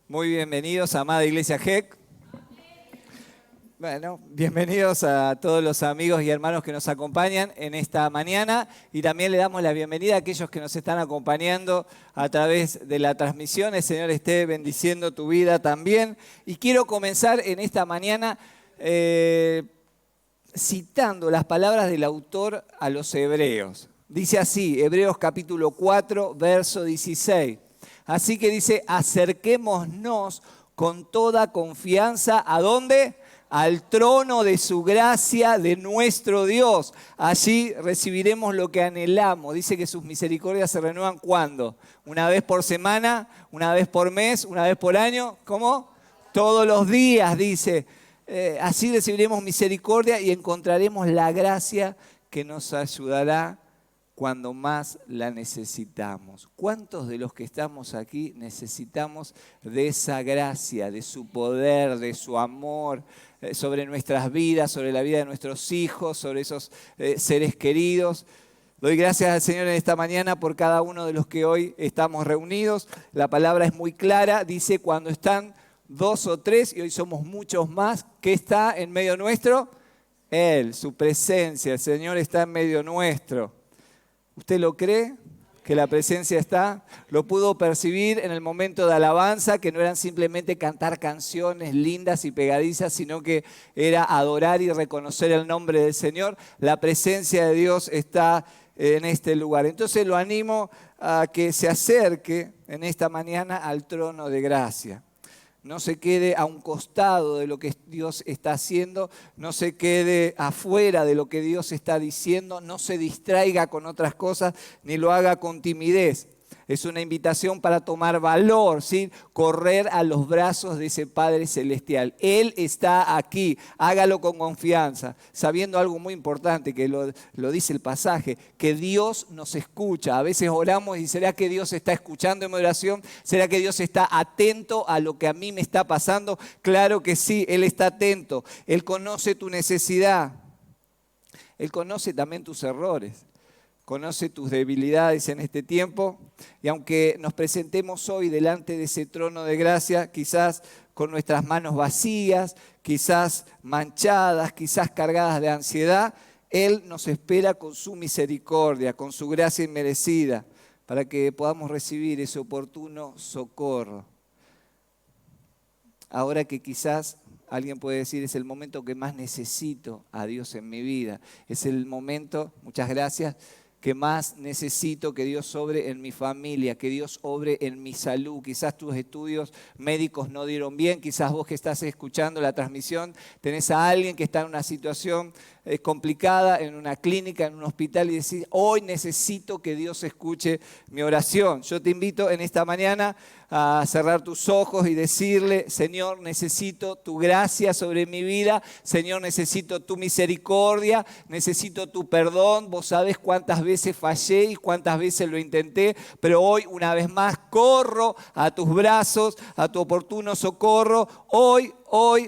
Muy bienvenidos, amada Iglesia GEC. Bueno, bienvenidos a todos los amigos y hermanos que nos acompañan en esta mañana y también le damos la bienvenida a aquellos que nos están acompañando a través de la transmisión. El Señor esté bendiciendo tu vida también. Y quiero comenzar en esta mañana citando las palabras del autor a los Hebreos. Dice así, Hebreos capítulo 4, verso 16. Así que dice, acerquémonos con toda confianza, ¿a dónde? Al trono de su gracia, de nuestro Dios. Allí recibiremos lo que anhelamos. Dice que sus misericordias se renuevan, ¿cuándo? ¿Una vez por semana? ¿Una vez por mes? ¿Una vez por año? ¿Cómo? Todos los días, dice. Así recibiremos misericordia y encontraremos la gracia que nos ayudará cuando más la necesitamos. ¿Cuántos de los que estamos aquí necesitamos de esa gracia, de su poder, de su amor sobre nuestras vidas, sobre la vida de nuestros hijos, sobre esos seres queridos? Doy gracias al Señor en esta mañana por cada uno de los que hoy estamos reunidos. La palabra es muy clara, dice cuando están dos o tres, y hoy somos muchos más, ¿qué está en medio nuestro? Él, su presencia, el Señor está en medio nuestro. ¿Usted lo cree? ¿Que la presencia está? Lo pudo percibir en el momento de alabanza, que no eran simplemente cantar canciones lindas y pegadizas, sino que era adorar y reconocer el nombre del Señor. La presencia de Dios está en este lugar. Entonces lo animo a que se acerque en esta mañana al trono de gracia. No se quede a un costado de lo que Dios está haciendo, no se quede afuera de lo que Dios está diciendo, no se distraiga con otras cosas, ni lo haga con timidez. Es una invitación para tomar valor, ¿sí? Correr a los brazos de ese Padre Celestial. Él está aquí, hágalo con confianza, sabiendo algo muy importante que lo dice el pasaje, que Dios nos escucha. A veces oramos y ¿será que Dios está escuchando en mi oración? ¿Será que Dios está atento a lo que a mí me está pasando? Claro que sí, Él está atento. Él conoce tu necesidad. Él conoce también tus errores. Conoce tus debilidades en este tiempo y aunque nos presentemos hoy delante de ese trono de gracia, quizás con nuestras manos vacías, quizás manchadas, quizás cargadas de ansiedad, Él nos espera con su misericordia, con su gracia inmerecida, para que podamos recibir ese oportuno socorro. Ahora que quizás alguien puede decir, es el momento que más necesito a Dios en mi vida, es el momento, muchas gracias, que más necesito que Dios obre en mi familia, que Dios obre en mi salud. Quizás tus estudios médicos no dieron bien, quizás vos que estás escuchando la transmisión tenés a alguien que está en una situación complicada, en una clínica, en un hospital y decís, hoy necesito que Dios escuche mi oración. Yo te invito en esta mañana a cerrar tus ojos y decirle, Señor, necesito tu gracia sobre mi vida, Señor, necesito tu misericordia, necesito tu perdón. Vos sabés cuántas veces fallé y cuántas veces lo intenté, pero hoy una vez más corro a tus brazos, a tu oportuno socorro, hoy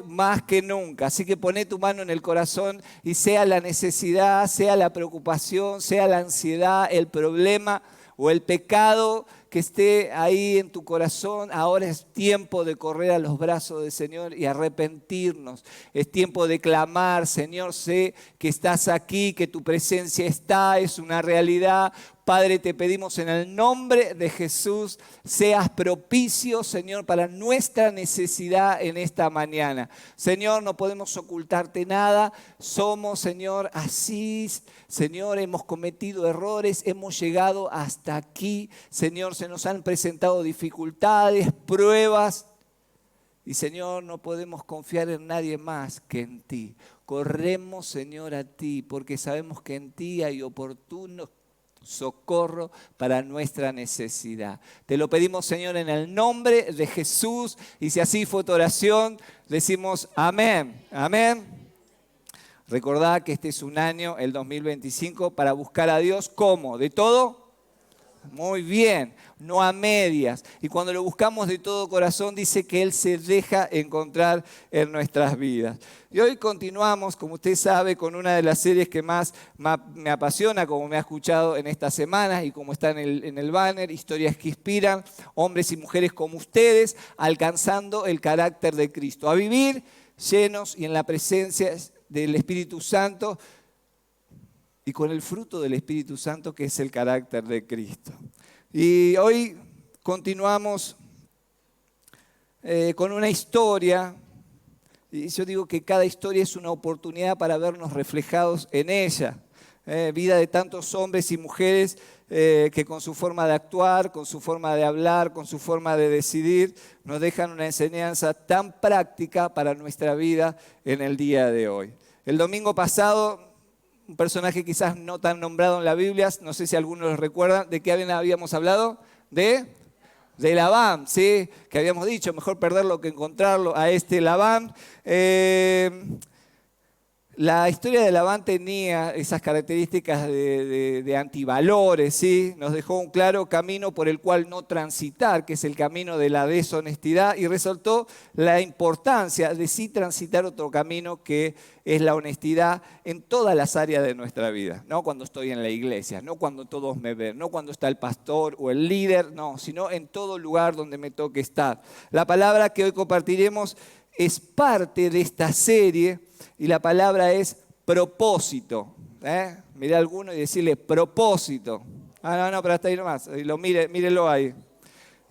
más que nunca. Así que poné tu mano en el corazón y sea la necesidad, sea la preocupación, sea la ansiedad, el problema o el pecado que esté ahí en tu corazón, ahora es tiempo de correr a los brazos del Señor y arrepentirnos. Es tiempo de clamar, Señor, sé que estás aquí, que tu presencia está, es una realidad. Padre, te pedimos en el nombre de Jesús, seas propicio, Señor, para nuestra necesidad en esta mañana. Señor, no podemos ocultarte nada. Somos, Señor, así. Señor, hemos cometido errores, hemos llegado hasta aquí. Señor, se nos han presentado dificultades, pruebas. Y, Señor, no podemos confiar en nadie más que en ti. Corremos, Señor, a ti, porque sabemos que en ti hay oportunos socorro para nuestra necesidad. Te lo pedimos, Señor, en el nombre de Jesús. Y si así fue tu oración, decimos amén. Amén. Recordá que este es un año, el 2025, para buscar a Dios. ¿Cómo? ¿De todo? Muy bien, no a medias. Y cuando lo buscamos de todo corazón, dice que Él se deja encontrar en nuestras vidas. Y hoy continuamos, como usted sabe, con una de las series que más me apasiona, como me ha escuchado en estas semanas y como está en el banner, historias que inspiran, hombres y mujeres como ustedes, alcanzando el carácter de Cristo. A vivir llenos y en la presencia del Espíritu Santo, y con el fruto del Espíritu Santo, que es el carácter de Cristo. Y hoy continuamos con una historia, y yo digo que cada historia es una oportunidad para vernos reflejados en ella. Vida de tantos hombres y mujeres que con su forma de actuar, con su forma de hablar, con su forma de decidir, nos dejan una enseñanza tan práctica para nuestra vida en el día de hoy. El domingo pasado, un personaje quizás no tan nombrado en la Biblia, no sé si algunos lo recuerdan, ¿de qué habíamos hablado? De Labán, ¿sí? Que habíamos dicho, mejor perderlo que encontrarlo, a este Labán. La historia de Labán tenía esas características de antivalores, ¿sí? Nos dejó un claro camino por el cual no transitar, que es el camino de la deshonestidad, y resaltó la importancia de sí transitar otro camino que es la honestidad en todas las áreas de nuestra vida. No cuando estoy en la iglesia, no cuando todos me ven, no cuando está el pastor o el líder, no, sino en todo lugar donde me toque estar. La palabra que hoy compartiremos es parte de esta serie, y la palabra es propósito. Mirá a alguno y decirle propósito. No, pero hasta ahí nomás. Mírelo ahí.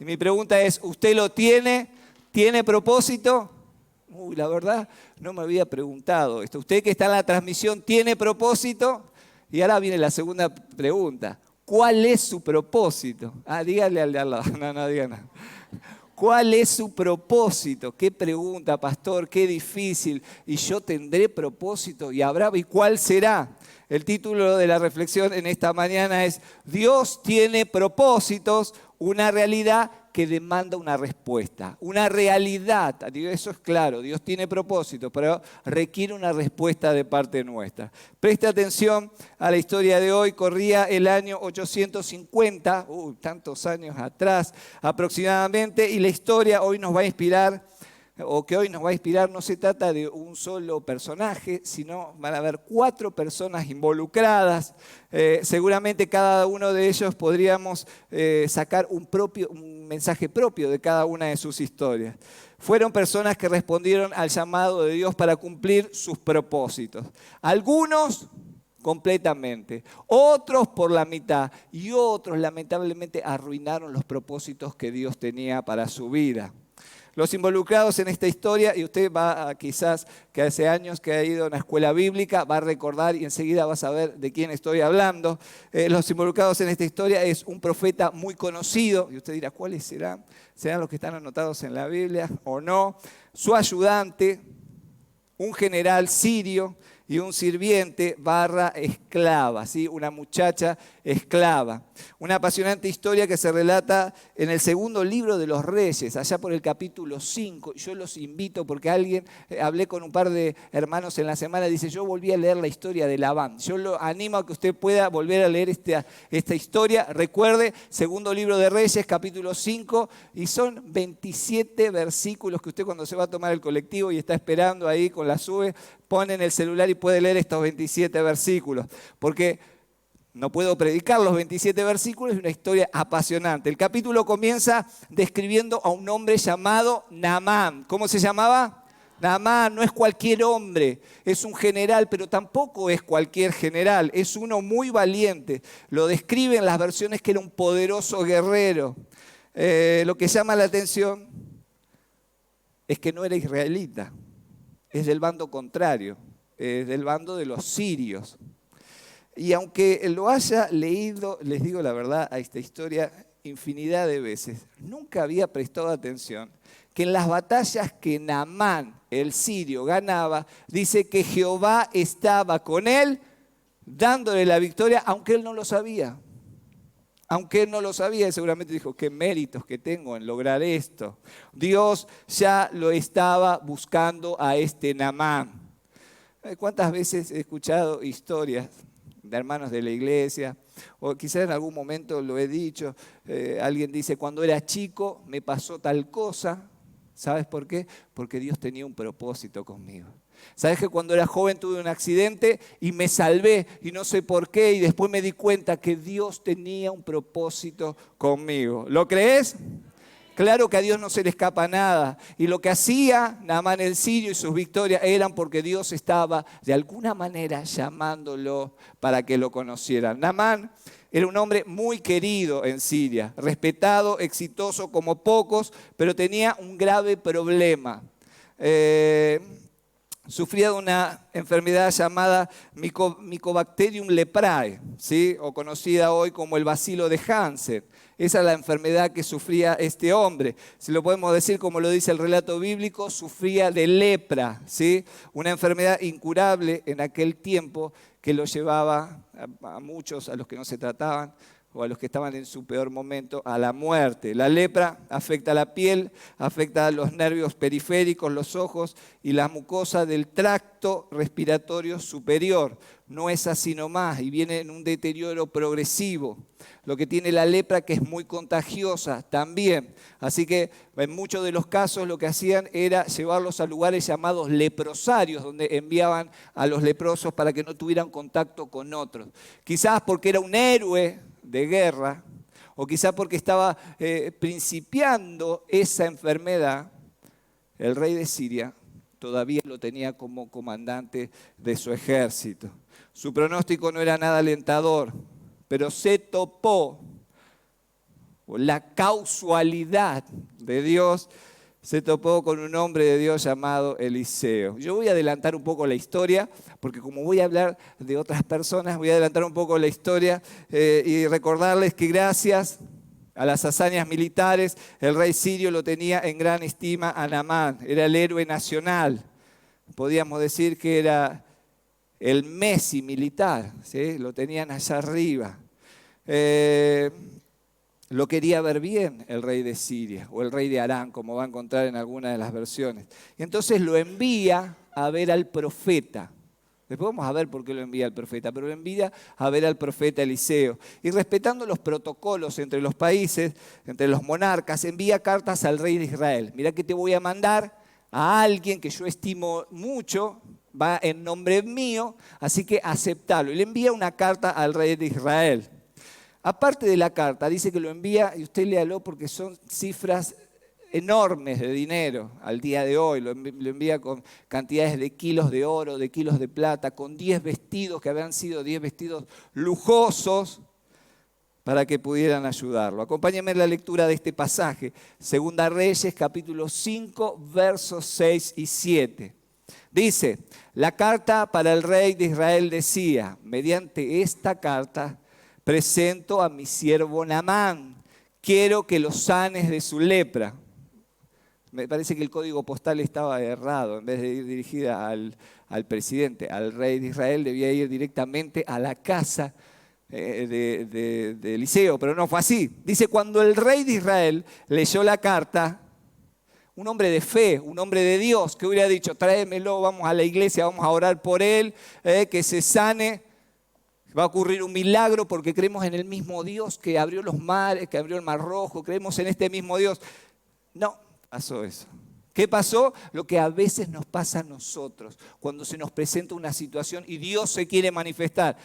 Y mi pregunta es, ¿usted lo tiene? ¿Tiene propósito? La verdad no me había preguntado esto. ¿Usted que está en la transmisión tiene propósito? Y ahora viene la segunda pregunta. ¿Cuál es su propósito? Dígale al de al lado. No diga nada. ¿Cuál es su propósito? Qué pregunta, pastor, qué difícil. ¿Y yo tendré propósito? ¿Y cuál será? El título de la reflexión en esta mañana es Dios tiene propósitos, una realidad que demanda una respuesta, una realidad. Eso es claro, Dios tiene propósito, pero requiere una respuesta de parte nuestra. Preste atención a la historia de hoy. Corría el año 850, tantos años atrás aproximadamente, y la historia hoy nos va a inspirar, no se trata de un solo personaje, sino van a haber 4 personas involucradas. Seguramente cada uno de ellos podríamos sacar un mensaje propio de cada una de sus historias. Fueron personas que respondieron al llamado de Dios para cumplir sus propósitos. Algunos completamente, otros por la mitad y otros lamentablemente arruinaron los propósitos que Dios tenía para su vida. Los involucrados en esta historia, y usted quizás que hace años que ha ido a una escuela bíblica, va a recordar y enseguida va a saber de quién estoy hablando. Los involucrados en esta historia es un profeta muy conocido, y usted dirá, ¿cuáles serán? ¿Serán los que están anotados en la Biblia o no? Su ayudante, un general sirio y un sirviente / esclava, ¿sí? Una muchacha esclava. Una apasionante historia que se relata en el segundo libro de los Reyes, allá por el capítulo 5. Yo los invito porque hablé con un par de hermanos en la semana, dice, yo volví a leer la historia de Labán. Yo lo animo a que usted pueda volver a leer esta historia. Recuerde, segundo libro de Reyes, capítulo 5, y son 27 versículos que usted cuando se va a tomar el colectivo y está esperando ahí con la SUBE, pone en el celular y puede leer estos 27 versículos. Porque no puedo predicar los 27 versículos, es una historia apasionante. El capítulo comienza describiendo a un hombre llamado Naamán. ¿Cómo se llamaba? Naamán no es cualquier hombre, es un general, pero tampoco es cualquier general, es uno muy valiente. Lo describen las versiones que era un poderoso guerrero. Lo que llama la atención es que no era israelita, es del bando contrario, es del bando de los sirios. Y aunque lo haya leído, les digo la verdad, a esta historia infinidad de veces, nunca había prestado atención que en las batallas que Naamán, el sirio, ganaba, dice que Jehová estaba con él, dándole la victoria, aunque él no lo sabía. Aunque él no lo sabía, seguramente dijo, qué méritos que tengo en lograr esto. Dios ya lo estaba buscando a este Naamán. ¿Cuántas veces he escuchado historias de hermanos de la iglesia, o quizás en algún momento lo he dicho, alguien dice, cuando era chico me pasó tal cosa. ¿Sabes por qué? Porque Dios tenía un propósito conmigo. ¿Sabes que cuando era joven tuve un accidente y me salvé y no sé por qué y después me di cuenta que Dios tenía un propósito conmigo? ¿Lo crees? Claro que a Dios no se le escapa nada. Y lo que hacía Naamán el sirio y sus victorias eran porque Dios estaba de alguna manera llamándolo para que lo conocieran. Naamán era un hombre muy querido en Siria, respetado, exitoso como pocos, pero tenía un grave problema. Sufría de una enfermedad llamada Mycobacterium leprae, ¿sí? O conocida hoy como el bacilo de Hansen. Esa es la enfermedad que sufría este hombre. Si lo podemos decir como lo dice el relato bíblico, sufría de lepra, ¿sí? Una enfermedad incurable en aquel tiempo que lo llevaba a muchos, a los que no se trataban, o a los que estaban en su peor momento, a la muerte. La lepra afecta a la piel, afecta a los nervios periféricos, los ojos y la mucosa del tracto respiratorio superior. No es así nomás y viene en un deterioro progresivo. Lo que tiene la lepra que es muy contagiosa también. Así que en muchos de los casos lo que hacían era llevarlos a lugares llamados leprosarios, donde enviaban a los leprosos para que no tuvieran contacto con otros. Quizás porque era un héroe de guerra, o quizá porque estaba principiando esa enfermedad, el rey de Siria todavía lo tenía como comandante de su ejército. Su pronóstico no era nada alentador, pero se topó, la causalidad de Dios se topó con un hombre de Dios llamado Eliseo. Yo voy a adelantar un poco la historia, porque como voy a hablar de otras personas, voy a adelantar un poco la historia y recordarles que gracias a las hazañas militares, el rey sirio lo tenía en gran estima a Naamán. Era el héroe nacional. Podíamos decir que era el Messi militar, ¿sí? Lo tenían allá arriba. Lo quería ver bien el rey de Siria o el rey de Aram, como va a encontrar en alguna de las versiones. Y entonces lo envía a ver al profeta. Después vamos a ver por qué lo envía al profeta, pero lo envía a ver al profeta Eliseo. Y respetando los protocolos entre los países, entre los monarcas, envía cartas al rey de Israel. Mirá que te voy a mandar a alguien que yo estimo mucho, va en nombre mío, así que aceptalo. Y le envía una carta al rey de Israel. Aparte de la carta, dice que lo envía, y usted léalo porque son cifras enormes de dinero al día de hoy. Lo envía con cantidades de kilos de oro, de kilos de plata, con 10 vestidos que habían sido 10 vestidos lujosos para que pudieran ayudarlo. Acompáñenme en la lectura de este pasaje. Segunda Reyes, capítulo 5, versos 6 y 7. Dice, la carta para el rey de Israel decía, mediante esta carta presento a mi siervo Naamán, quiero que lo sanes de su lepra. Me parece que el código postal estaba errado, en vez de ir dirigida al presidente, al rey de Israel, debía ir directamente a la casa de Eliseo, pero no fue así. Dice, cuando el rey de Israel leyó la carta, un hombre de fe, un hombre de Dios, que hubiera dicho, tráemelo, vamos a la iglesia, vamos a orar por él, que se sane. Va a ocurrir un milagro porque creemos en el mismo Dios que abrió los mares, que abrió el Mar Rojo, creemos en este mismo Dios. No pasó eso. ¿Qué pasó? Lo que a veces nos pasa a nosotros, cuando se nos presenta una situación y Dios se quiere manifestar.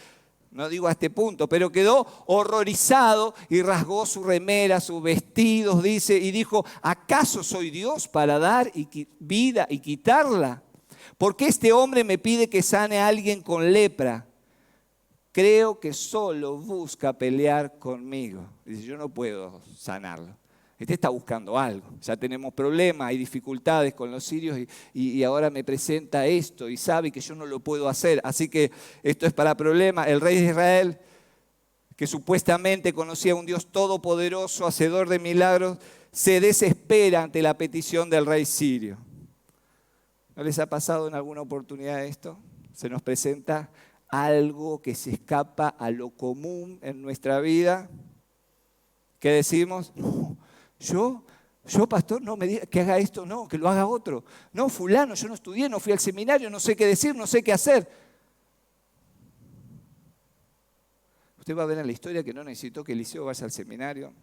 No digo a este punto, pero quedó horrorizado y rasgó su remera, sus vestidos, dice, y dijo, ¿acaso soy Dios para dar vida y quitarla? ¿Por qué este hombre me pide que sane a alguien con lepra? Creo que solo busca pelear conmigo. Dice, yo no puedo sanarlo. Este está buscando algo. Ya tenemos problemas, hay dificultades con los sirios y ahora me presenta esto y sabe que yo no lo puedo hacer. Así que esto es para problemas. El rey de Israel, que supuestamente conocía a un Dios todopoderoso, hacedor de milagros, se desespera ante la petición del rey sirio. ¿No les ha pasado en alguna oportunidad esto? Se nos presenta algo que se escapa a lo común en nuestra vida. ¿Qué decimos? No, yo pastor, no me diga que haga esto, no, que lo haga otro. No, fulano, yo no estudié, no fui al seminario, no sé qué decir, no sé qué hacer. Usted va a ver en la historia que no necesitó que Eliseo vaya al seminario.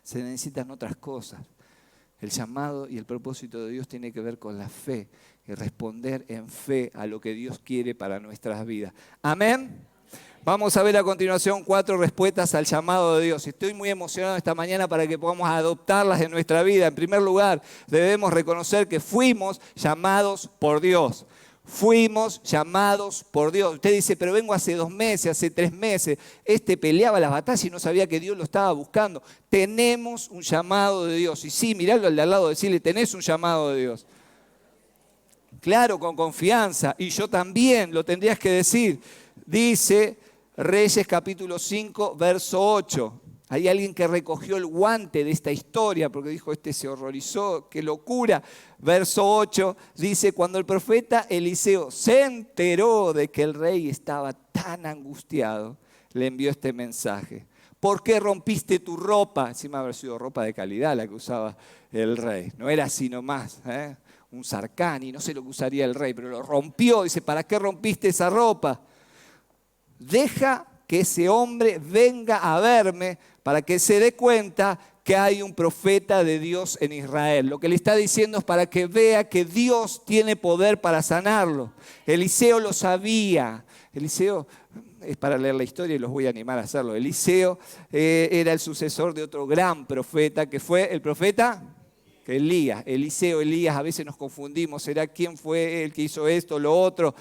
Se necesitan otras cosas. El llamado y el propósito de Dios tiene que ver con la fe y responder en fe a lo que Dios quiere para nuestras vidas. Amén. Vamos a ver a continuación 4 respuestas al llamado de Dios. Estoy muy emocionado esta mañana para que podamos adoptarlas en nuestra vida. En primer lugar, debemos reconocer que fuimos llamados por Dios. Fuimos llamados por Dios. Usted dice, pero vengo hace 2 meses, hace 3 meses. Peleaba las batallas y no sabía que Dios lo estaba buscando. Tenemos un llamado de Dios. Y sí, mirarlo al de al lado, decirle, tenés un llamado de Dios. Claro, con confianza. Y yo también lo tendrías que decir. Dice Reyes capítulo 5, verso 8. Hay alguien que recogió el guante de esta historia porque dijo, se horrorizó, qué locura. Verso 8 dice, cuando el profeta Eliseo se enteró de que el rey estaba tan angustiado, le envió este mensaje. ¿Por qué rompiste tu ropa? Encima haber sido ropa de calidad la que usaba el rey. No era así nomás, un sarcani, no sé lo que usaría el rey, pero lo rompió. Dice, ¿para qué rompiste esa ropa? Deja que ese hombre venga a verme para que se dé cuenta que hay un profeta de Dios en Israel. Lo que le está diciendo es para que vea que Dios tiene poder para sanarlo. Eliseo lo sabía. Eliseo, es para leer la historia y los voy a animar a hacerlo. Eliseo era el sucesor de otro gran profeta que fue el profeta Elías. Eliseo, Elías, a veces nos confundimos. ¿Será quién fue el que hizo esto, lo otro?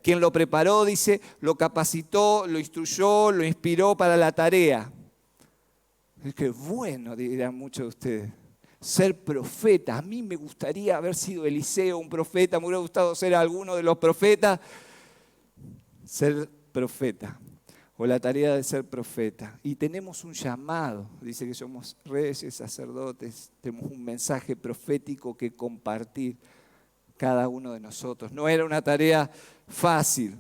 Quien lo preparó, dice, lo capacitó, lo instruyó, lo inspiró para la tarea. Es que bueno, dirán muchos de ustedes, ser profeta. A mí me gustaría haber sido Eliseo, un profeta, me hubiera gustado ser alguno de los profetas. Ser profeta, o la tarea de ser profeta. Y tenemos un llamado, dice que somos reyes, sacerdotes, tenemos un mensaje profético que compartir cada uno de nosotros. No era una tarea fácil.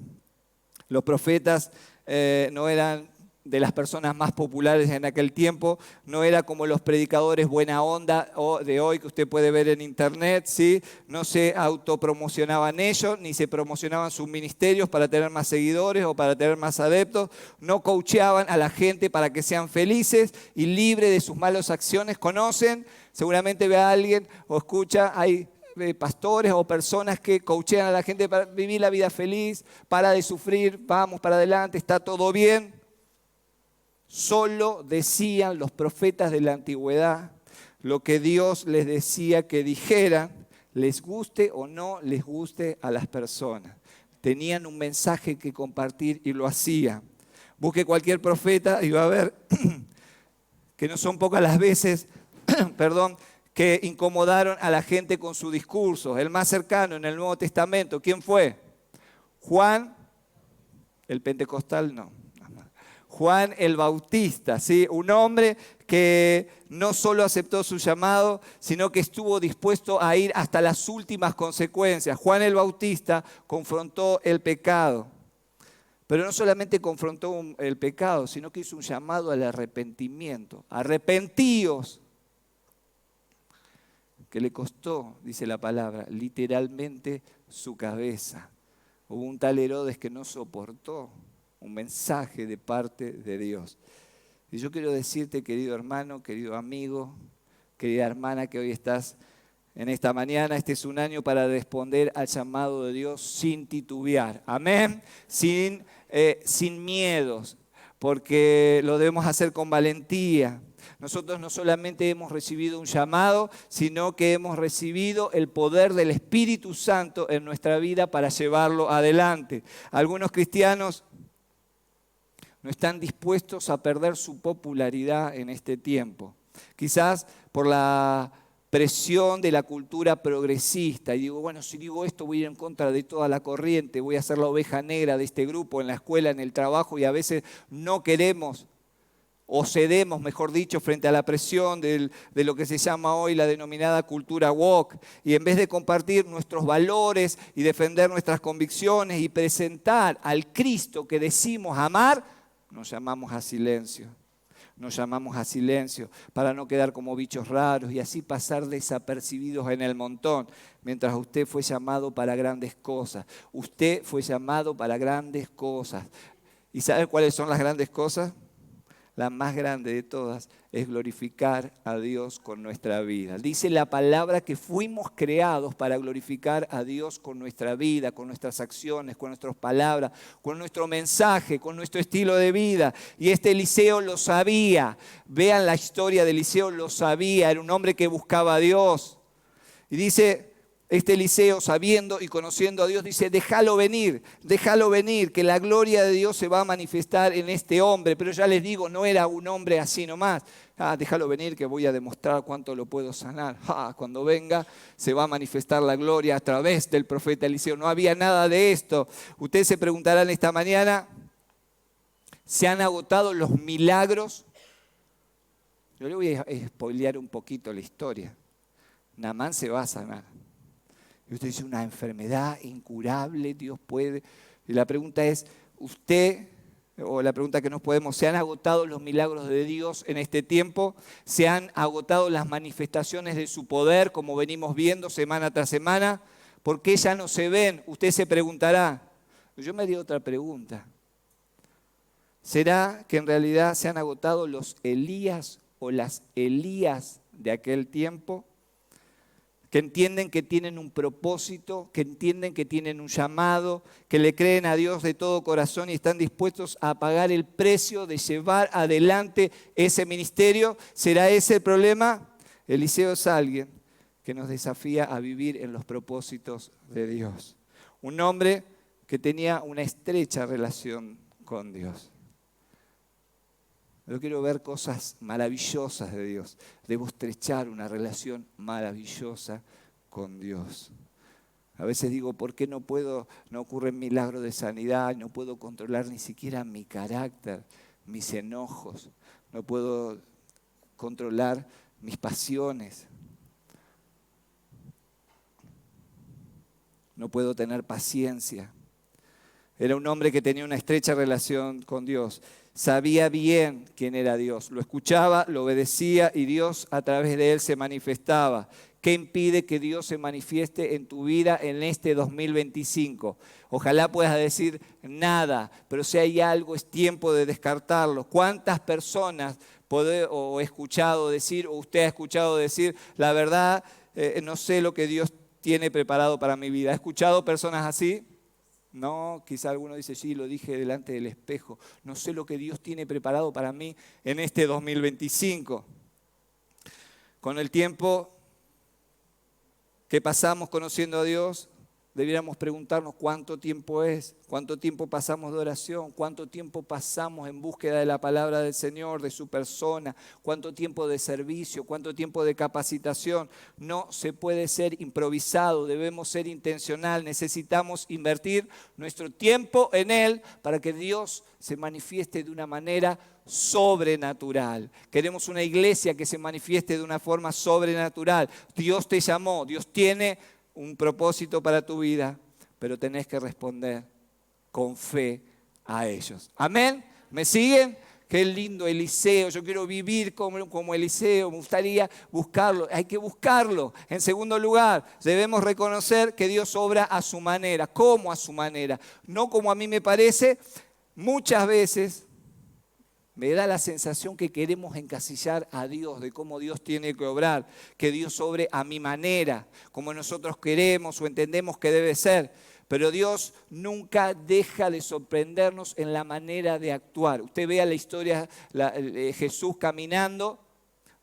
Los profetas no eran de las personas más populares en aquel tiempo, no era como los predicadores buena onda de hoy que usted puede ver en internet, ¿sí? No se autopromocionaban ellos, ni se promocionaban sus ministerios para tener más seguidores o para tener más adeptos, no coacheaban a la gente para que sean felices y libres de sus malas acciones. ¿Conocen? Seguramente ve a alguien o escucha, hay pastores o personas que coachean a la gente para vivir la vida feliz, para de sufrir, vamos para adelante, está todo bien. Solo decían los profetas de la antigüedad lo que Dios les decía que dijeran, les guste o no les guste a las personas. Tenían un mensaje que compartir y lo hacían. Busque cualquier profeta y va a ver que no son pocas las veces, que incomodaron a la gente con su discurso. El más cercano en el Nuevo Testamento, ¿quién fue? Juan, el pentecostal no. Juan el Bautista, ¿sí? Un hombre que no solo aceptó su llamado, sino que estuvo dispuesto a ir hasta las últimas consecuencias. Juan el Bautista confrontó el pecado, pero no solamente confrontó el pecado, sino que hizo un llamado al arrepentimiento. Arrepentíos, que le costó, dice la palabra, literalmente su cabeza. Hubo un tal Herodes que no soportó un mensaje de parte de Dios. Y yo quiero decirte, querido hermano, querido amigo, querida hermana que hoy estás en esta mañana, este es un año para responder al llamado de Dios sin titubear. Amén. Sin miedos, porque lo debemos hacer con valentía. Nosotros no solamente hemos recibido un llamado, sino que hemos recibido el poder del Espíritu Santo en nuestra vida para llevarlo adelante. Algunos cristianos no están dispuestos a perder su popularidad en este tiempo. Quizás por la presión de la cultura progresista. Y digo, bueno, si digo esto voy a ir en contra de toda la corriente, voy a ser la oveja negra de este grupo en la escuela, en el trabajo, y a veces no queremos o cedemos, mejor dicho, frente a la presión de lo que se llama hoy la denominada cultura woke. Y en vez de compartir nuestros valores y defender nuestras convicciones y presentar al Cristo que decimos amar, nos llamamos a silencio. Nos llamamos a silencio para no quedar como bichos raros y así pasar desapercibidos en el montón, mientras usted fue llamado para grandes cosas. Usted fue llamado para grandes cosas. ¿Y sabes cuáles son las grandes cosas? La más grande de todas es glorificar a Dios con nuestra vida. Dice la palabra que fuimos creados para glorificar a Dios con nuestra vida, con nuestras acciones, con nuestras palabras, con nuestro mensaje, con nuestro estilo de vida. Y Eliseo lo sabía. Vean la historia de Eliseo, lo sabía. Era un hombre que buscaba a Dios. Y dice Eliseo, sabiendo y conociendo a Dios, dice, déjalo venir, que la gloria de Dios se va a manifestar en este hombre. Pero ya les digo, no era un hombre así nomás. Déjalo venir que voy a demostrar cuánto lo puedo sanar. Cuando venga se va a manifestar la gloria a través del profeta Eliseo. No había nada de esto. Ustedes se preguntarán esta mañana, ¿se han agotado los milagros? Yo le voy a spoilear un poquito la historia. Naamán se va a sanar. Y usted dice, una enfermedad incurable, Dios puede. Y la pregunta es, la pregunta que nos podemos, ¿se han agotado los milagros de Dios en este tiempo? ¿Se han agotado las manifestaciones de su poder, como venimos viendo semana tras semana? ¿Por qué ya no se ven? Usted se preguntará. Yo me haría otra pregunta. ¿Será que en realidad se han agotado los Elías o las Elías de aquel tiempo? Que entienden que tienen un propósito, que entienden que tienen un llamado, que le creen a Dios de todo corazón y están dispuestos a pagar el precio de llevar adelante ese ministerio. ¿Será ese el problema? Eliseo es alguien que nos desafía a vivir en los propósitos de Dios. Un hombre que tenía una estrecha relación con Dios. Yo quiero ver cosas maravillosas de Dios. Debo estrechar una relación maravillosa con Dios. A veces digo, ¿por qué no ocurren milagros de sanidad? No puedo controlar ni siquiera mi carácter, mis enojos. No puedo controlar mis pasiones. No puedo tener paciencia. Era un hombre que tenía una estrecha relación con Dios. Sabía bien quién era Dios. Lo escuchaba, lo obedecía y Dios a través de él se manifestaba. ¿Qué impide que Dios se manifieste en tu vida en este 2025? Ojalá puedas decir nada, pero si hay algo es tiempo de descartarlo. ¿Cuántas personas he escuchado decir, o usted ha escuchado decir, la verdad, no sé lo que Dios tiene preparado para mi vida? ¿Ha escuchado personas así? No, quizá alguno dice, sí, lo dije delante del espejo. No sé lo que Dios tiene preparado para mí en este 2025. Con el tiempo que pasamos conociendo a Dios, debiéramos preguntarnos cuánto tiempo es, cuánto tiempo pasamos de oración, cuánto tiempo pasamos en búsqueda de la palabra del Señor, de su persona, cuánto tiempo de servicio, cuánto tiempo de capacitación. No se puede ser improvisado, debemos ser intencional, necesitamos invertir nuestro tiempo en Él para que Dios se manifieste de una manera sobrenatural. Queremos una iglesia que se manifieste de una forma sobrenatural. Dios te llamó, Dios tiene un propósito para tu vida, pero tenés que responder con fe a ellos. ¿Amén? ¿Me siguen? Qué lindo Eliseo, yo quiero vivir como Eliseo, me gustaría buscarlo, hay que buscarlo. En segundo lugar, debemos reconocer que Dios obra a su manera. ¿Cómo a su manera? No como a mí me parece. Muchas veces me da la sensación que queremos encasillar a Dios de cómo Dios tiene que obrar, que Dios obre a mi manera, como nosotros queremos o entendemos que debe ser. Pero Dios nunca deja de sorprendernos en la manera de actuar. Usted vea la historia de Jesús caminando,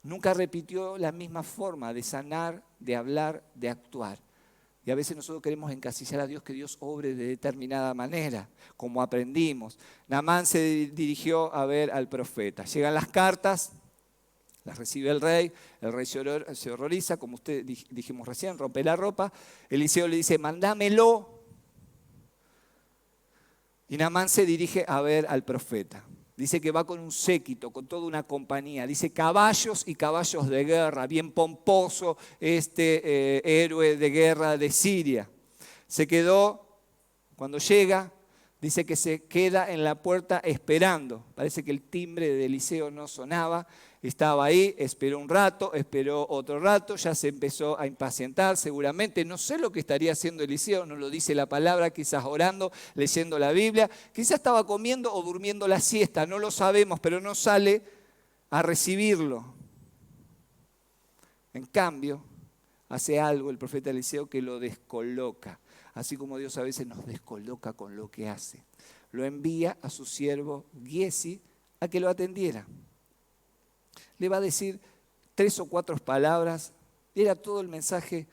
nunca repitió la misma forma de sanar, de hablar, de actuar. Y a veces nosotros queremos encasillar a Dios, que Dios obre de determinada manera, como aprendimos. Naamán se dirigió a ver al profeta. Llegan las cartas, las recibe el rey se horroriza, como usted dijimos recién, rompe la ropa. Eliseo le dice, mandámelo. Y Naamán se dirige a ver al profeta. Dice que va con un séquito, con toda una compañía. Dice caballos y caballos de guerra, bien pomposo este héroe de guerra de Siria. Se quedó, cuando llega, dice que se queda en la puerta esperando. Parece que el timbre de Eliseo no sonaba. Estaba ahí, esperó un rato, esperó otro rato, ya se empezó a impacientar seguramente. No sé lo que estaría haciendo Eliseo, no lo dice la palabra, quizás orando, leyendo la Biblia. Quizás estaba comiendo o durmiendo la siesta, no lo sabemos, pero no sale a recibirlo. En cambio, hace algo el profeta Eliseo que lo descoloca. Así como Dios a veces nos descoloca con lo que hace. Lo envía a su siervo Giesi a que lo atendiera. Le va a decir 3 o 4 palabras. Era todo el mensaje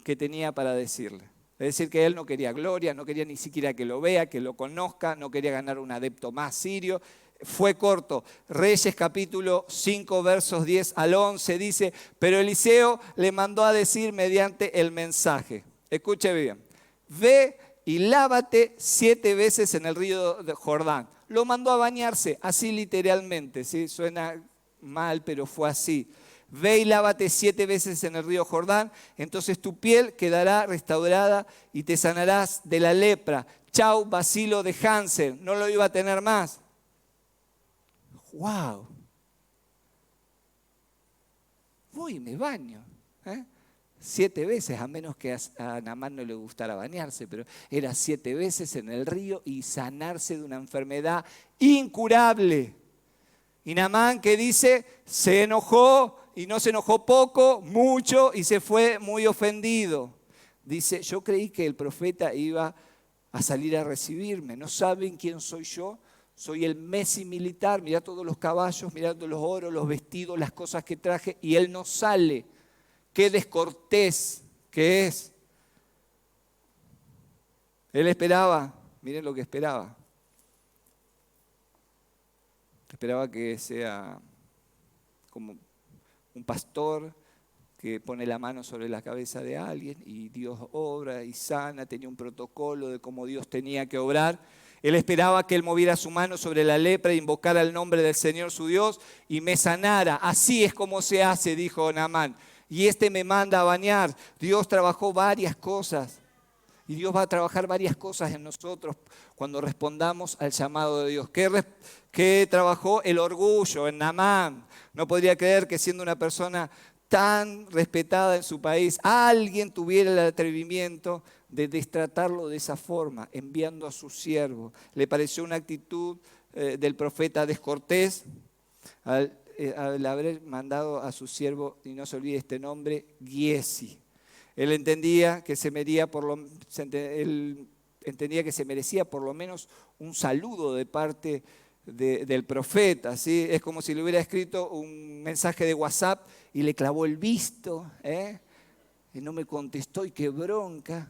que tenía para decirle. Es decir, que él no quería gloria, no quería ni siquiera que lo vea, que lo conozca, no quería ganar un adepto más sirio. Fue corto. Reyes capítulo 5, versos 10 al 11 dice, pero Eliseo le mandó a decir mediante el mensaje. Escuche bien. Ve y lávate 7 veces en el río de Jordán. Lo mandó a bañarse, así literalmente, ¿sí? Suena mal, pero fue así. Ve y lávate 7 veces en el río Jordán, entonces tu piel quedará restaurada y te sanarás de la lepra. Chau, bacilo de Hansen, no lo iba a tener más. ¡Wow! Voy y me baño. 7 veces, a menos que a Naamán no le gustara bañarse, pero era 7 veces en el río y sanarse de una enfermedad incurable. Y Naamán, que dice, se enojó y no se enojó poco, mucho y se fue muy ofendido. Dice, yo creí que el profeta iba a salir a recibirme. ¿No saben quién soy yo? Soy el Messi militar, mirá todos los caballos, mirá todos los oros, los vestidos, las cosas que traje y él no sale. Qué descortés que es. Él esperaba, miren lo que esperaba. Esperaba que sea como un pastor que pone la mano sobre la cabeza de alguien y Dios obra y sana, tenía un protocolo de cómo Dios tenía que obrar. Él esperaba que él moviera su mano sobre la lepra e invocara el nombre del Señor su Dios y me sanara. Así es como se hace, dijo Naamán. Y me manda a bañar. Dios trabajó varias cosas. Y Dios va a trabajar varias cosas en nosotros cuando respondamos al llamado de Dios. ¿Qué trabajó? El orgullo en Naamán. No podría creer que siendo una persona tan respetada en su país, alguien tuviera el atrevimiento de destratarlo de esa forma, enviando a su siervo. Le pareció una actitud del profeta descortés al haber mandado a su siervo, y no se olvide este nombre, Giesi. Él entendía que se merecía por lo menos un saludo de parte del profeta, ¿sí? Es como si le hubiera escrito un mensaje de WhatsApp y le clavó el visto, y no me contestó y qué bronca.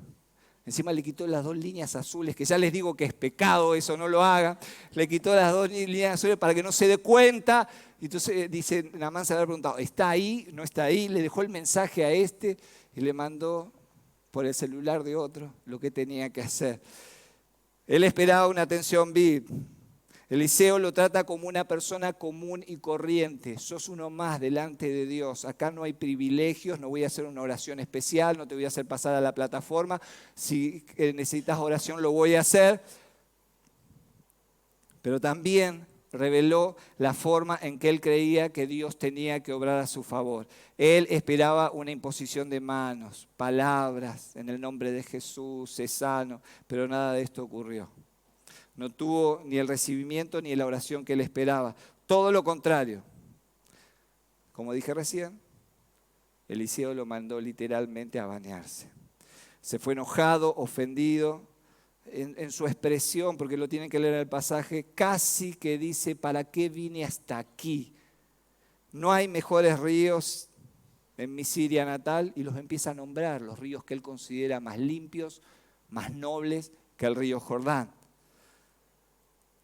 Encima le quitó las 2 líneas azules, que ya les digo que es pecado, eso no lo haga. Le quitó las 2 líneas azules para que no se dé cuenta. Entonces dice, Naamán se había preguntado, ¿está ahí? ¿No está ahí? Le dejó el mensaje a y le mandó por el celular de otro lo que tenía que hacer. Él esperaba una atención VIP. Eliseo lo trata como una persona común y corriente. Sos uno más delante de Dios. Acá no hay privilegios, no voy a hacer una oración especial, no te voy a hacer pasar a la plataforma. Si necesitas oración lo voy a hacer. Pero también reveló la forma en que él creía que Dios tenía que obrar a su favor. Él esperaba una imposición de manos, palabras, en el nombre de Jesús, sé sano, pero nada de esto ocurrió. No tuvo ni el recibimiento ni la oración que él esperaba. Todo lo contrario. Como dije recién, Eliseo lo mandó literalmente a bañarse. Se fue enojado, ofendido, en su expresión, porque lo tienen que leer en el pasaje, casi que dice, ¿para qué vine hasta aquí? No hay mejores ríos en mi Siria natal, y los empieza a nombrar, los ríos que él considera más limpios, más nobles que el río Jordán.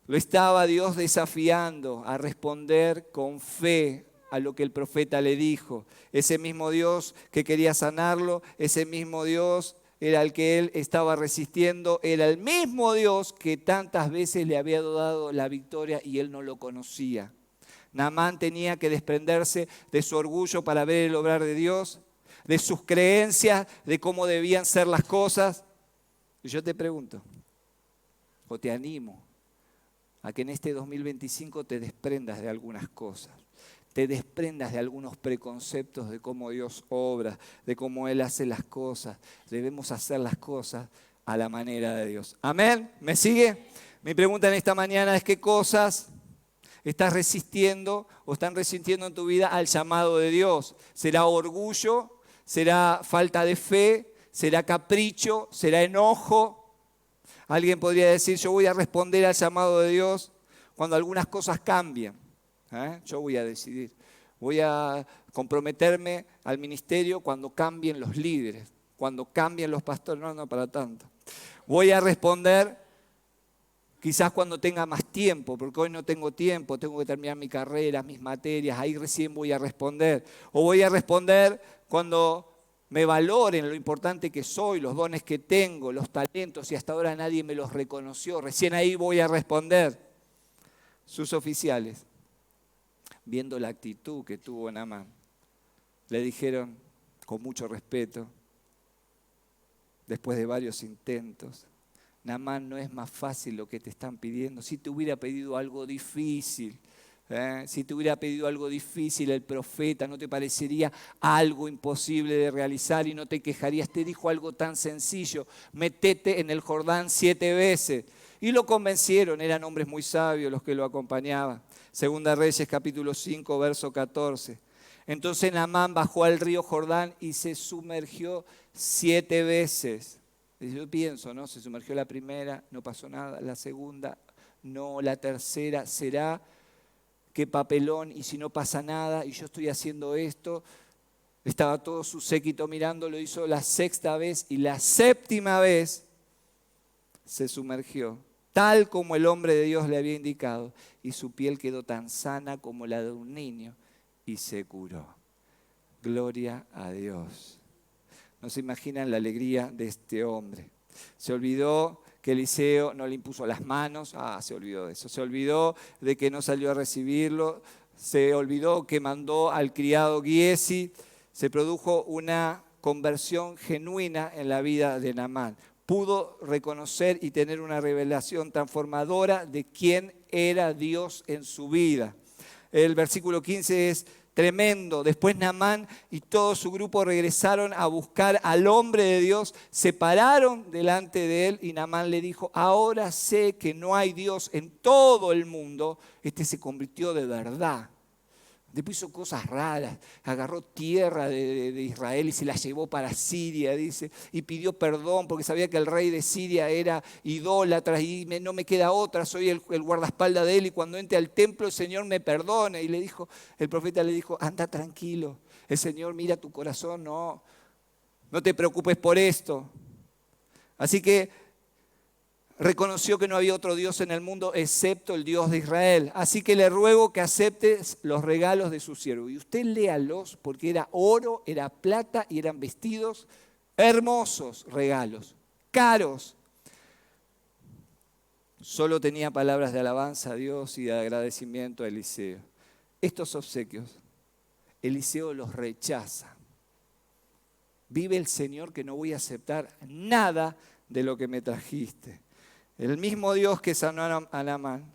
Lo estaba Dios desafiando a responder con fe a lo que el profeta le dijo. Ese mismo Dios que quería sanarlo, ese mismo Dios era el que él estaba resistiendo, era el mismo Dios que tantas veces le había dado la victoria y él no lo conocía. Naamán tenía que desprenderse de su orgullo para ver el obrar de Dios, de sus creencias, de cómo debían ser las cosas. Y yo te pregunto, o te animo a que en este 2025 te desprendas de algunas cosas. Te desprendas de algunos preconceptos de cómo Dios obra, de cómo Él hace las cosas. Debemos hacer las cosas a la manera de Dios. ¿Amén? ¿Me sigue? Mi pregunta en esta mañana es: ¿qué cosas estás resistiendo o están resistiendo en tu vida al llamado de Dios? ¿Será orgullo? ¿Será falta de fe? ¿Será capricho? ¿Será enojo? Alguien podría decir: yo voy a responder al llamado de Dios cuando algunas cosas cambien. Yo voy a decidir. Voy a comprometerme al ministerio cuando cambien los líderes, cuando cambien los pastores. No, para tanto. Voy a responder quizás cuando tenga más tiempo, porque hoy no tengo tiempo, tengo que terminar mi carrera, mis materias, ahí recién voy a responder. O voy a responder cuando me valoren lo importante que soy, los dones que tengo, los talentos, y hasta ahora nadie me los reconoció. Recién ahí voy a responder. Sus oficiales, viendo la actitud que tuvo Naamán, le dijeron con mucho respeto, después de varios intentos: Naamán, no es más fácil lo que te están pidiendo. Si te hubiera pedido algo difícil, si te hubiera pedido algo difícil el profeta, ¿no te parecería algo imposible de realizar y no te quejarías? Te dijo algo tan sencillo: metete en el Jordán 7 veces. Y lo convencieron, eran hombres muy sabios los que lo acompañaban. Segunda Reyes, capítulo 5, verso 14. Entonces Naamán bajó al río Jordán y se sumergió 7 veces. Yo pienso, ¿no? Se sumergió la primera, no pasó nada. La segunda, no. La tercera, ¿será? Qué papelón, y si no pasa nada, y yo estoy haciendo esto. Estaba todo su séquito mirando, lo hizo la 6ª vez, y la 7ª vez se sumergió, tal como el hombre de Dios le había indicado, y su piel quedó tan sana como la de un niño, y se curó. Gloria a Dios. No se imaginan la alegría de este hombre. Se olvidó que Eliseo no le impuso las manos. Se olvidó de eso. Se olvidó de que no salió a recibirlo. Se olvidó que mandó al criado Giesi. Se produjo una conversión genuina en la vida de Naamán. Pudo reconocer y tener una revelación transformadora de quién era Dios en su vida. El versículo 15 es tremendo. Después Naamán y todo su grupo regresaron a buscar al hombre de Dios, se pararon delante de él y Naamán le dijo: ahora sé que no hay Dios en todo el mundo. Este se convirtió de verdad. Después hizo cosas raras, agarró tierra de Israel y se la llevó para Siria, dice, y pidió perdón porque sabía que el rey de Siria era idólatra y no me queda otra, soy el guardaespaldas de él, y cuando entre al templo el Señor me perdone. Y el profeta le dijo: anda tranquilo, el Señor mira tu corazón, no te preocupes por esto. Así que reconoció que no había otro Dios en el mundo excepto el Dios de Israel. Así que le ruego que acepte los regalos de su siervo. Y usted léalos, porque era oro, era plata y eran vestidos hermosos, regalos, caros. Solo tenía palabras de alabanza a Dios y de agradecimiento a Eliseo. Estos obsequios, Eliseo los rechaza. Vive el Señor que no voy a aceptar nada de lo que me trajiste. El mismo Dios que sanó a Naamán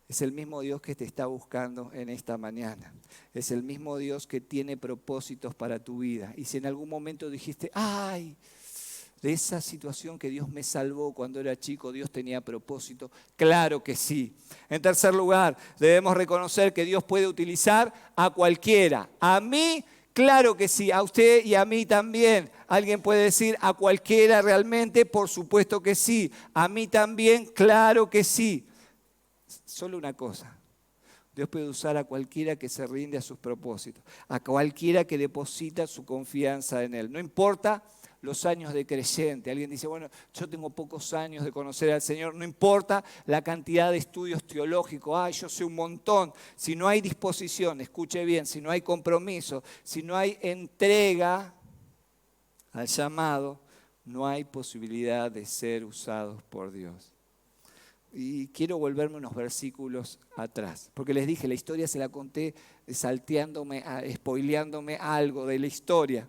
es el mismo Dios que te está buscando en esta mañana. Es el mismo Dios que tiene propósitos para tu vida. Y si en algún momento dijiste: ¡ay! De esa situación que Dios me salvó cuando era chico, Dios tenía propósito. Claro que sí. En tercer lugar, debemos reconocer que Dios puede utilizar a cualquiera. A mí, claro que sí, a usted y a mí también. ¿Alguien puede decir a cualquiera realmente? Por supuesto que sí. A mí también, claro que sí. Solo una cosa: Dios puede usar a cualquiera que se rinde a sus propósitos, a cualquiera que deposita su confianza en Él. No importa los años de creyente. Alguien dice: bueno, yo tengo pocos años de conocer al Señor. No importa la cantidad de estudios teológicos. Yo sé un montón. Si no hay disposición, escuche bien, si no hay compromiso, si no hay entrega al llamado, no hay posibilidad de ser usados por Dios. Y quiero volverme unos versículos atrás, porque les dije, la historia se la conté salteándome, spoileándome algo de la historia.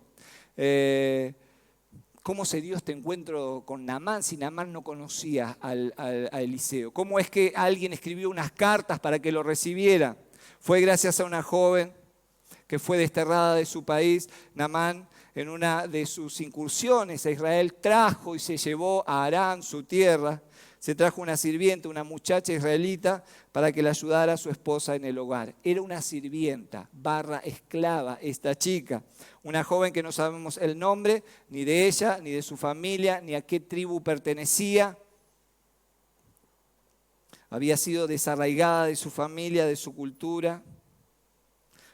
¿Cómo se dio este encuentro con Naamán si Naamán no conocía a Eliseo? ¿Cómo es que alguien escribió unas cartas para que lo recibiera? Fue gracias a una joven que fue desterrada de su país. Naamán, en una de sus incursiones a Israel, trajo y se llevó a Aram, su tierra. Se trajo una sirvienta, una muchacha israelita, para que le ayudara a su esposa en el hogar. Era una sirvienta, esclava, esta chica. Una joven que no sabemos el nombre, ni de ella, ni de su familia, ni a qué tribu pertenecía. Había sido desarraigada de su familia, de su cultura.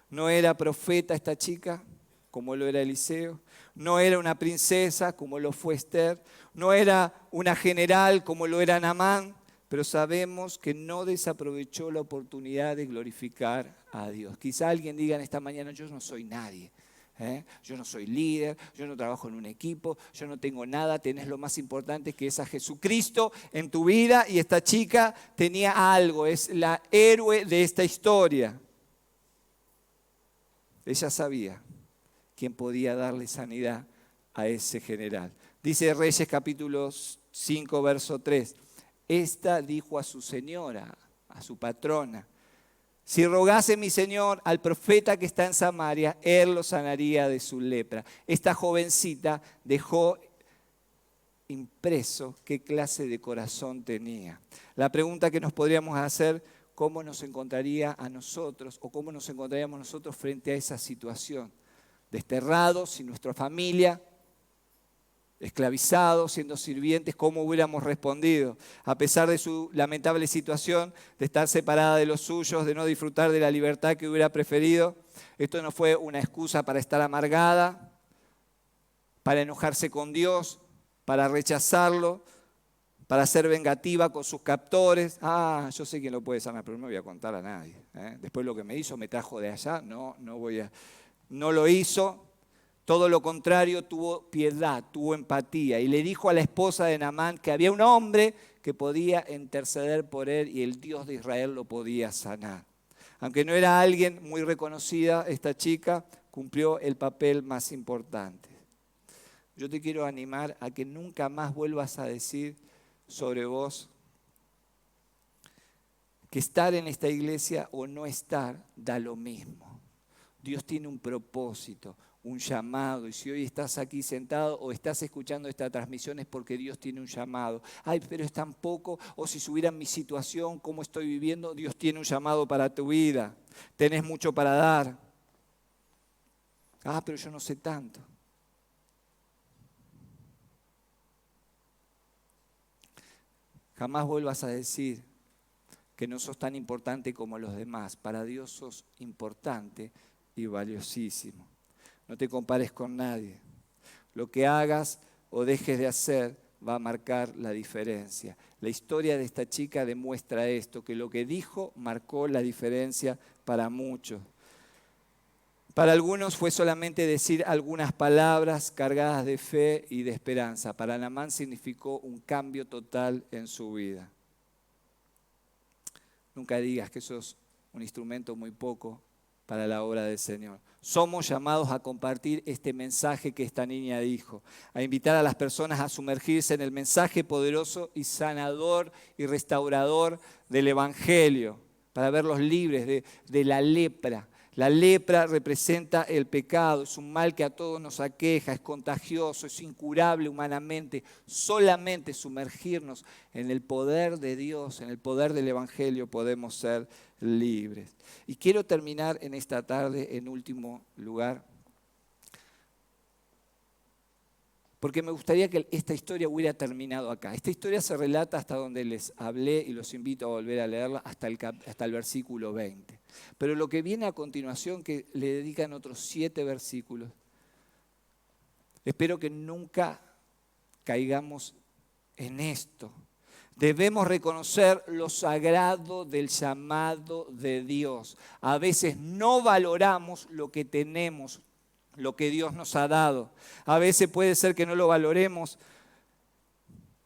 No era profeta esta chica, como lo era Eliseo. No era una princesa, como lo fue Esther. No era una general, como lo era Naamán. Pero sabemos que no desaprovechó la oportunidad de glorificar a Dios. Quizá alguien diga en esta mañana, yo no soy nadie. Yo no soy líder, yo no trabajo en un equipo, yo no tengo nada. Tenés lo más importante, que es a Jesucristo en tu vida. Y esta chica tenía algo, es la héroe de esta historia. Ella sabía quién podía darle sanidad a ese general. Dice Reyes capítulo 5, verso 3. Esta dijo a su señora, a su patrona: si rogase mi señor al profeta que está en Samaria, él lo sanaría de su lepra. Esta jovencita dejó impreso qué clase de corazón tenía. La pregunta que nos podríamos hacer: ¿cómo nos encontraría a nosotros o cómo nos encontraríamos nosotros frente a esa situación? Desterrados, sin nuestra familia, esclavizados, siendo sirvientes, ¿cómo hubiéramos respondido? A pesar de su lamentable situación, de estar separada de los suyos, de no disfrutar de la libertad que hubiera preferido, esto no fue una excusa para estar amargada, para enojarse con Dios, para rechazarlo, para ser vengativa con sus captores. Yo sé quién lo puede sanar, pero no voy a contar a nadie. Después lo que me hizo, me trajo de allá, no lo hizo. Todo lo contrario, tuvo piedad, tuvo empatía. Y le dijo a la esposa de Naamán que había un hombre que podía interceder por él y el Dios de Israel lo podía sanar. Aunque no era alguien muy reconocida, esta chica cumplió el papel más importante. Yo te quiero animar a que nunca más vuelvas a decir sobre vos que estar en esta iglesia o no estar da lo mismo. Dios tiene un propósito, un llamado, y si hoy estás aquí sentado o estás escuchando esta transmisión es porque Dios tiene un llamado. Pero es tan poco, o si supieran mi situación, cómo estoy viviendo, Dios tiene un llamado para tu vida. Tenés mucho para dar. Pero yo no sé tanto. Jamás vuelvas a decir que no sos tan importante como los demás. Para Dios sos importante y valiosísimo. No te compares con nadie. Lo que hagas o dejes de hacer va a marcar la diferencia. La historia de esta chica demuestra esto, que lo que dijo marcó la diferencia para muchos. Para algunos fue solamente decir algunas palabras cargadas de fe y de esperanza. Para Naamán significó un cambio total en su vida. Nunca digas que sos un instrumento muy poco para la obra del Señor. Somos llamados a compartir este mensaje que esta niña dijo, a invitar a las personas a sumergirse en el mensaje poderoso y sanador y restaurador del Evangelio, para verlos libres de la lepra. La lepra representa el pecado, es un mal que a todos nos aqueja, es contagioso, es incurable humanamente. Solamente sumergirnos en el poder de Dios, en el poder del Evangelio, podemos ser libres. Y quiero terminar en esta tarde, en último lugar, porque me gustaría que esta historia hubiera terminado acá. Esta historia se relata hasta donde les hablé y los invito a volver a leerla, hasta el versículo 20. Pero lo que viene a continuación, que le dedican otros 7 versículos, espero que nunca caigamos en esto. Debemos reconocer lo sagrado del llamado de Dios. A veces no valoramos lo que tenemos, lo que Dios nos ha dado. A veces puede ser que no lo valoremos,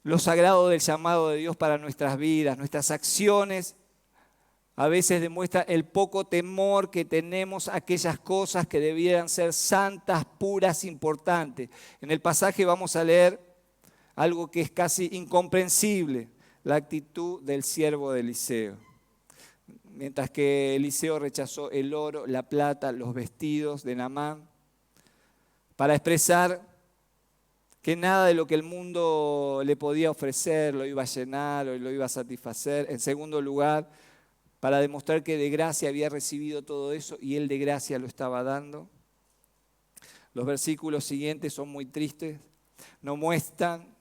lo sagrado del llamado de Dios para nuestras vidas, nuestras acciones a veces demuestra el poco temor que tenemos a aquellas cosas que debieran ser santas, puras, importantes. En el pasaje vamos a leer algo que es casi incomprensible, la actitud del siervo de Eliseo. Mientras que Eliseo rechazó el oro, la plata, los vestidos de Naamán, para expresar que nada de lo que el mundo le podía ofrecer lo iba a llenar o lo iba a satisfacer. En segundo lugar, para demostrar que de gracia había recibido todo eso y él de gracia lo estaba dando. Los versículos siguientes son muy tristes. Nos muestran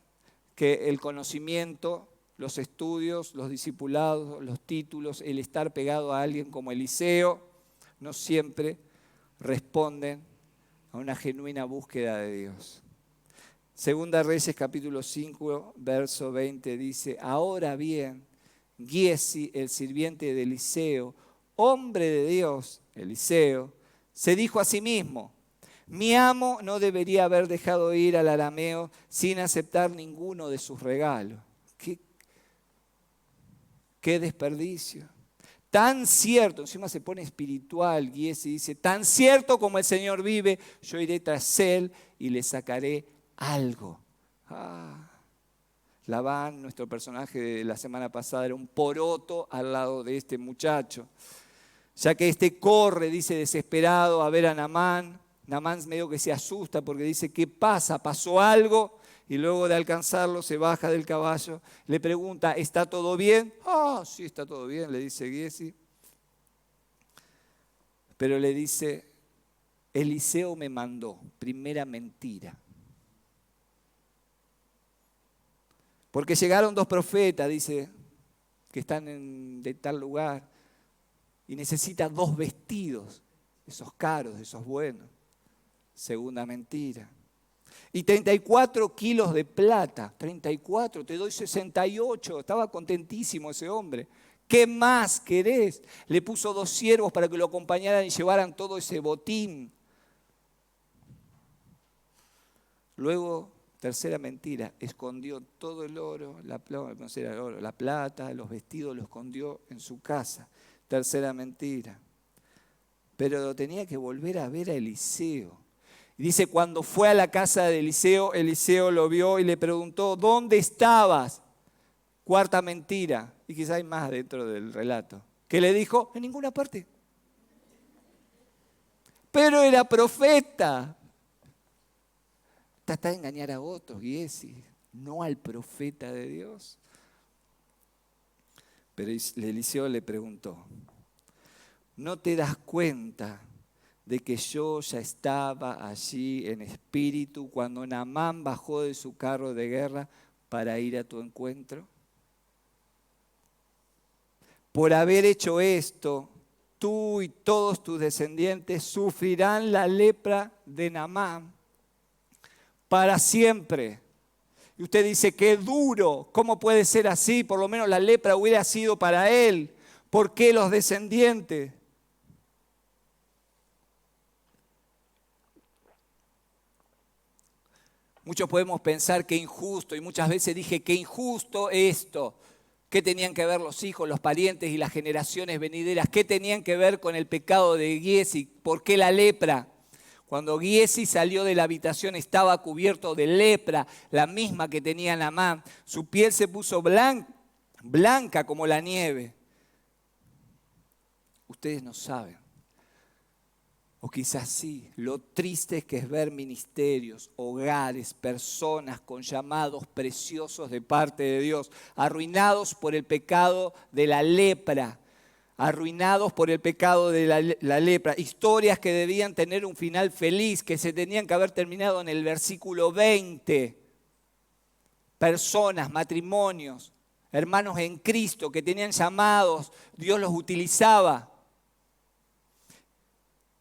que el conocimiento, los estudios, los discipulados, los títulos, el estar pegado a alguien como Eliseo, no siempre responden a una genuina búsqueda de Dios. Segunda Reyes capítulo 5, verso 20 dice: ahora bien, Giezi, el sirviente de Eliseo, hombre de Dios, Eliseo, se dijo a sí mismo: mi amo no debería haber dejado ir al arameo sin aceptar ninguno de sus regalos. ¡Qué desperdicio! Tan cierto, encima se pone espiritual Giezi, dice: tan cierto como el Señor vive, yo iré tras él y le sacaré algo. Labán, nuestro personaje de la semana pasada, era un poroto al lado de este muchacho. Ya que este corre, dice, desesperado a ver a Naamán. Naamán medio que se asusta porque dice: ¿qué pasa? ¿Pasó algo? Y luego de alcanzarlo se baja del caballo, le pregunta: ¿está todo bien? Sí, está todo bien, le dice Giezi. Pero le dice: Eliseo me mandó. Primera mentira. Porque llegaron dos profetas, dice, que están de tal lugar, y necesita 2 vestidos, esos caros, esos buenos. Segunda mentira. Y 34 kilos de plata. 34, te doy 68. Estaba contentísimo ese hombre. ¿Qué más querés? Le puso 2 siervos para que lo acompañaran y llevaran todo ese botín. Luego, tercera mentira, escondió todo el oro, la plata, los vestidos, lo escondió en su casa. Tercera mentira. Pero tenía que volver a ver a Eliseo. Y dice: cuando fue a la casa de Eliseo, Eliseo lo vio y le preguntó: ¿dónde estabas? Cuarta mentira, y quizá hay más dentro del relato. ¿Qué le dijo? En ninguna parte. Pero era profeta. Trata de engañar a otros, Giezi, no al profeta de Dios. Pero Eliseo le preguntó: ¿no te das cuenta de que yo ya estaba allí en espíritu cuando Naamán bajó de su carro de guerra para ir a tu encuentro? Por haber hecho esto, tú y todos tus descendientes sufrirán la lepra de Naamán para siempre. Y usted dice: qué duro, ¿cómo puede ser así? Por lo menos la lepra hubiera sido para él. ¿Por qué los descendientes? Muchos podemos pensar que injusto, y muchas veces dije: qué injusto esto. ¿Qué tenían que ver los hijos, los parientes y las generaciones venideras? ¿Qué tenían que ver con el pecado de Giezi? ¿Por qué la lepra? Cuando Giezi salió de la habitación estaba cubierto de lepra, la misma que tenía Naamán. Su piel se puso blanca como la nieve. Ustedes no saben, o quizás sí, lo triste que es ver ministerios, hogares, personas con llamados preciosos de parte de Dios, arruinados por el pecado de la lepra. Arruinados por el pecado de la lepra, historias que debían tener un final feliz, que se tenían que haber terminado en el versículo 20. Personas, matrimonios, hermanos en Cristo que tenían llamados, Dios los utilizaba.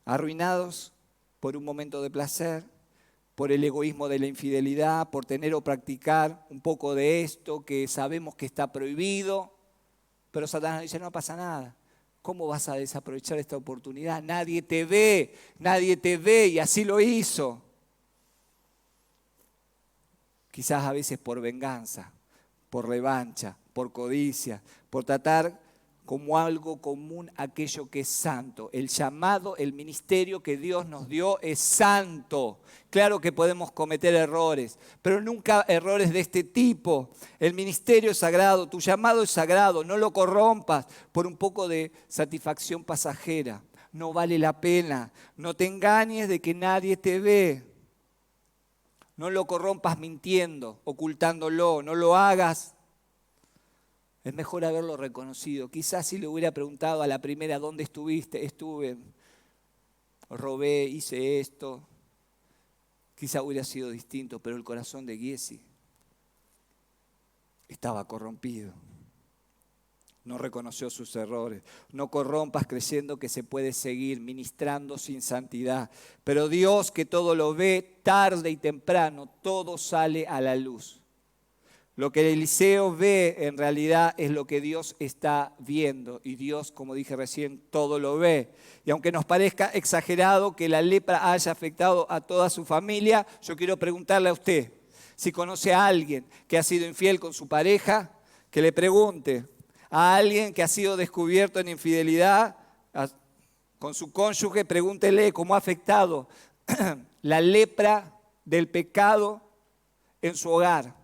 Arruinados por un momento de placer, por el egoísmo de la infidelidad, por tener o practicar un poco de esto que sabemos que está prohibido, pero Satanás dice: no pasa nada. ¿Cómo vas a desaprovechar esta oportunidad? Nadie te ve, y así lo hizo. Quizás a veces por venganza, por revancha, por codicia, por tratar como algo común aquello que es santo. El llamado, el ministerio que Dios nos dio es santo. Claro que podemos cometer errores, pero nunca errores de este tipo. El ministerio es sagrado, tu llamado es sagrado, no lo corrompas por un poco de satisfacción pasajera. No vale la pena, no te engañes de que nadie te ve. No lo corrompas mintiendo, ocultándolo, no lo hagas. Es mejor haberlo reconocido. Quizás si le hubiera preguntado a la primera, ¿dónde estuviste? Estuve, robé, hice esto. Quizás hubiera sido distinto, pero el corazón de Giesi estaba corrompido. No reconoció sus errores. No corrompas creyendo que se puede seguir ministrando sin santidad. Pero Dios, que todo lo ve, tarde y temprano, todo sale a la luz. Lo que Eliseo ve en realidad es lo que Dios está viendo. Y Dios, como dije recién, todo lo ve. Y aunque nos parezca exagerado que la lepra haya afectado a toda su familia, yo quiero preguntarle a usted, si conoce a alguien que ha sido infiel con su pareja, que le pregunte. A alguien que ha sido descubierto en infidelidad con su cónyuge, pregúntele cómo ha afectado la lepra del pecado en su hogar.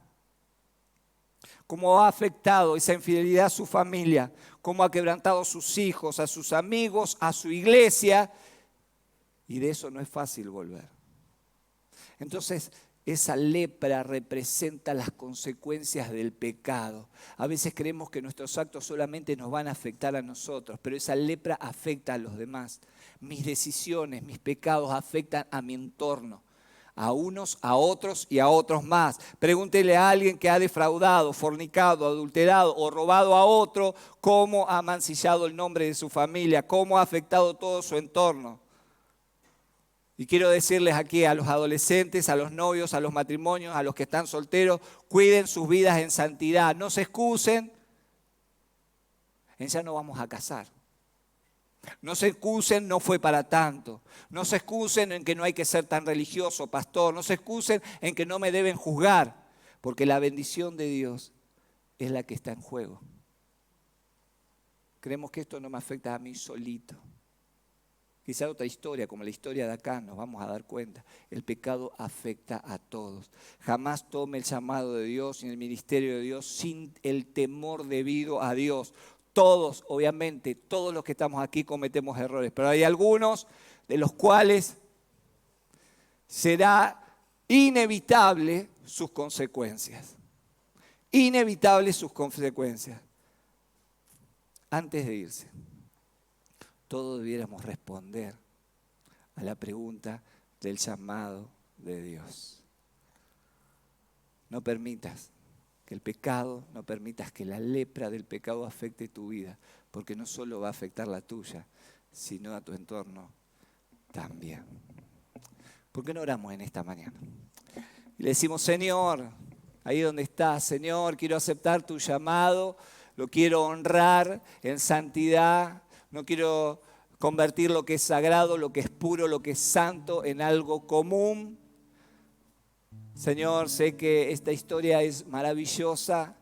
Cómo ha afectado esa infidelidad a su familia, cómo ha quebrantado a sus hijos, a sus amigos, a su iglesia. Y de eso no es fácil volver. Entonces, esa lepra representa las consecuencias del pecado. A veces creemos que nuestros actos solamente nos van a afectar a nosotros, pero esa lepra afecta a los demás. Mis decisiones, mis pecados afectan a mi entorno. A unos, a otros y a otros más. Pregúntele a alguien que ha defraudado, fornicado, adulterado o robado a otro cómo ha mancillado el nombre de su familia, cómo ha afectado todo su entorno. Y quiero decirles aquí a los adolescentes, a los novios, a los matrimonios, a los que están solteros, cuiden sus vidas en santidad. No se excusen en ya no vamos a casar. No se excusen, no fue para tanto. No se excusen en que no hay que ser tan religioso, pastor. No se excusen en que no me deben juzgar, porque la bendición de Dios es la que está en juego. Creemos que esto no me afecta a mí solito. Quizá otra historia, como la historia de acá, nos vamos a dar cuenta. El pecado afecta a todos. Jamás tome el llamado de Dios y el ministerio de Dios sin el temor debido a Dios. Todos, obviamente, todos los que estamos aquí cometemos errores, pero hay algunos de los cuales será inevitable sus consecuencias. Inevitables sus consecuencias. Antes de irse, todos debiéramos responder a la pregunta del llamado de Dios. No permitas que el pecado, no permitas que la lepra del pecado afecte tu vida, porque no solo va a afectar la tuya, sino a tu entorno también. ¿Por qué no oramos en esta mañana? Y le decimos, Señor, ahí donde estás, Señor, quiero aceptar tu llamado, lo quiero honrar en santidad, no quiero convertir lo que es sagrado, lo que es puro, lo que es santo en algo común. Señor, sé que esta historia es maravillosa.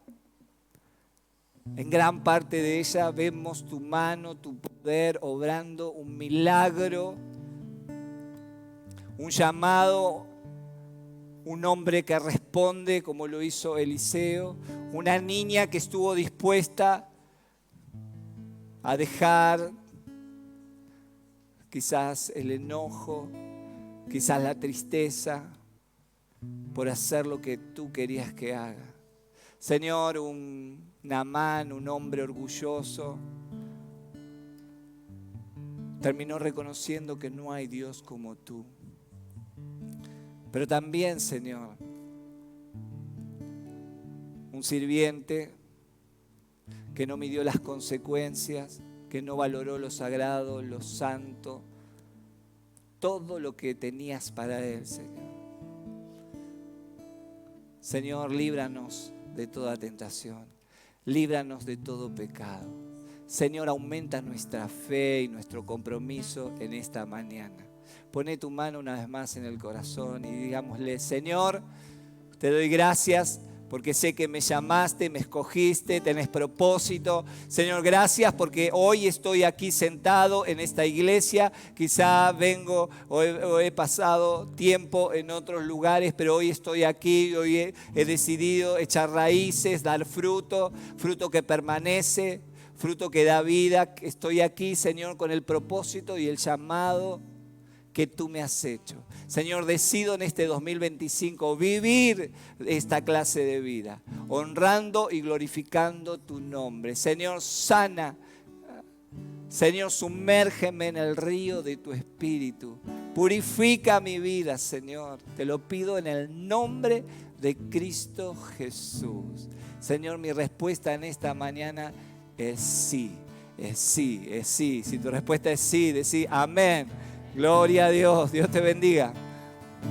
En gran parte de ella vemos tu mano, tu poder obrando un milagro, un llamado, un hombre que responde como lo hizo Eliseo, una niña que estuvo dispuesta a dejar quizás el enojo, quizás la tristeza, por hacer lo que tú querías que haga. Señor, un Naamán, un hombre orgulloso, terminó reconociendo que no hay Dios como tú. Pero también, Señor, un sirviente que no midió las consecuencias, que no valoró lo sagrado, lo santo, todo lo que tenías para él, Señor. Señor, líbranos de toda tentación, líbranos de todo pecado. Señor, aumenta nuestra fe y nuestro compromiso en esta mañana. Pone tu mano una vez más en el corazón y digámosle, Señor, te doy gracias porque sé que me llamaste, me escogiste, tenés propósito. Señor, gracias porque hoy estoy aquí sentado en esta iglesia. Quizá vengo o he pasado tiempo en otros lugares, pero hoy estoy aquí, hoy he decidido echar raíces, dar fruto, fruto que permanece, fruto que da vida. Estoy aquí, Señor, con el propósito y el llamado que tú me has hecho. Señor, decido en este 2025 vivir esta clase de vida, honrando y glorificando tu nombre. Señor, sana. Señor, sumérgeme en el río de tu espíritu. Purifica mi vida, Señor. Te lo pido en el nombre de Cristo Jesús. Señor, mi respuesta en esta mañana es sí. Es sí, es sí. Si tu respuesta es sí, decí amén. Gloria a Dios. Dios te bendiga.